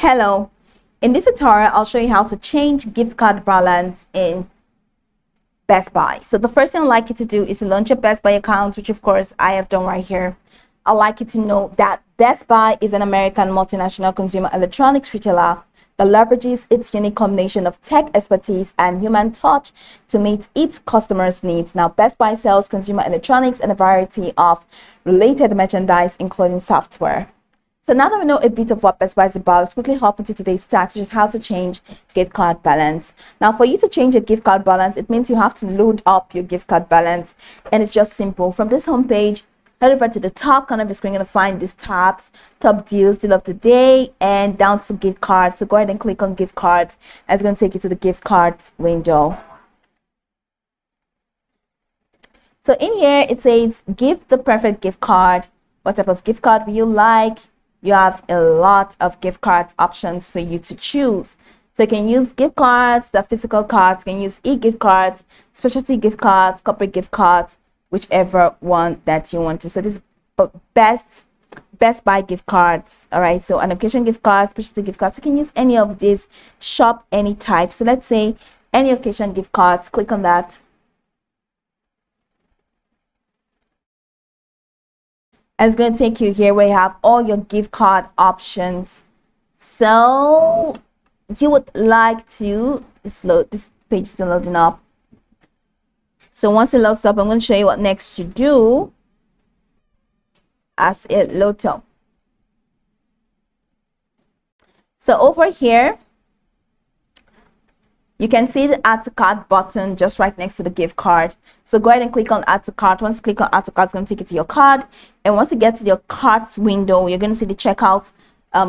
Hello, in this tutorial I'll show you how to change gift card balance in Best Buy. So the first thing I'd like you to do is to launch your Best Buy account, which of course I have done right here. I'd like you to know that Best Buy is an American multinational consumer electronics retailer that leverages its unique combination of tech expertise and human touch to meet its customers' needs. Now, Best Buy sells consumer electronics and a variety of related merchandise, including software. So now that we know a bit of what Best Buy is about, let's quickly hop into today's task, which is how to change gift card balance. Now, for you to change your gift card balance, it means you have to load up your gift card balance. And it's just simple. From this homepage, head over to the top corner of your screen, you're going to find these tabs: top deals, deal of the day, and down to gift cards. So go ahead and click on gift cards. And it's going to take you to the gift cards window. So in here, it says, give the perfect gift card. What type of gift card will you like? You have a lot of gift cards options for you to choose. So you can use gift cards, the physical cards, you can use e-gift cards, specialty gift cards, corporate gift cards, whichever one that you want to. So this is Best Buy gift cards. All right, so an occasion gift card, specialty gift cards, you can use any of these, shop any type. So let's say any occasion gift cards, click on that. And it's going to take you here where you have all your gift card options. So you would like to this page is still loading up. So once it loads up, I'm going to show you what next to do as it loads up. So over here, you can see the add to cart button just right next to the gift card. So go ahead and click on add to cart. Once you click on add to cart, it's going to take you to your card. And once you get to your carts window, you're going to see the checkout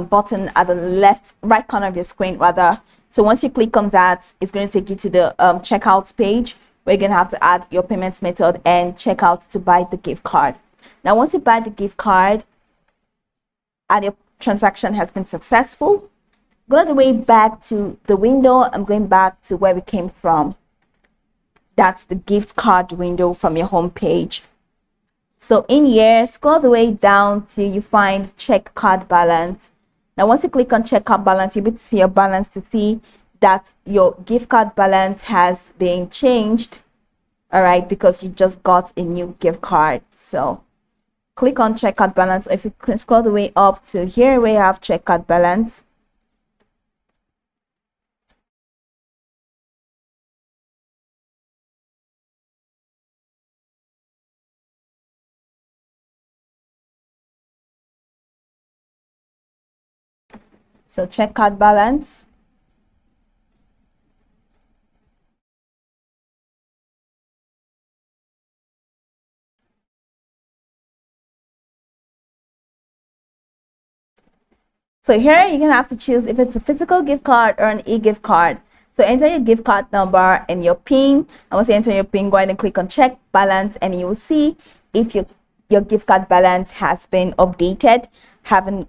button at the right corner of your screen rather. So once you click on that, it's going to take you to the checkout page where you're going to have to add your payments method and checkout to buy the gift card. Now, once you buy the gift card and your transaction has been successful, go all the way back to the window. I'm going back to where we came from. That's the gift card window from your home page. So in here, scroll the way down till you find check card balance. Now, once you click on check card balance, you'll be able to see your balance to see that your gift card balance has been changed. All right, because you just got a new gift card. So click on check card balance. If you can scroll the way up to here where you have check card balance, so check card balance. So here you're going to have to choose if it's a physical gift card or an e-gift card. So enter your gift card number and your PIN. And once you enter your PIN, go ahead and click on check balance, and you will see if your gift card balance has been updated, having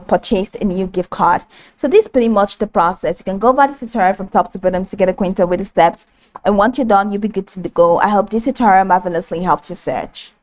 purchased a new gift card. So this is pretty much the process. You can go over this tutorial from top to bottom to get acquainted with the steps, and once you're done, you'll be good to go. I hope this tutorial marvelously helped you search.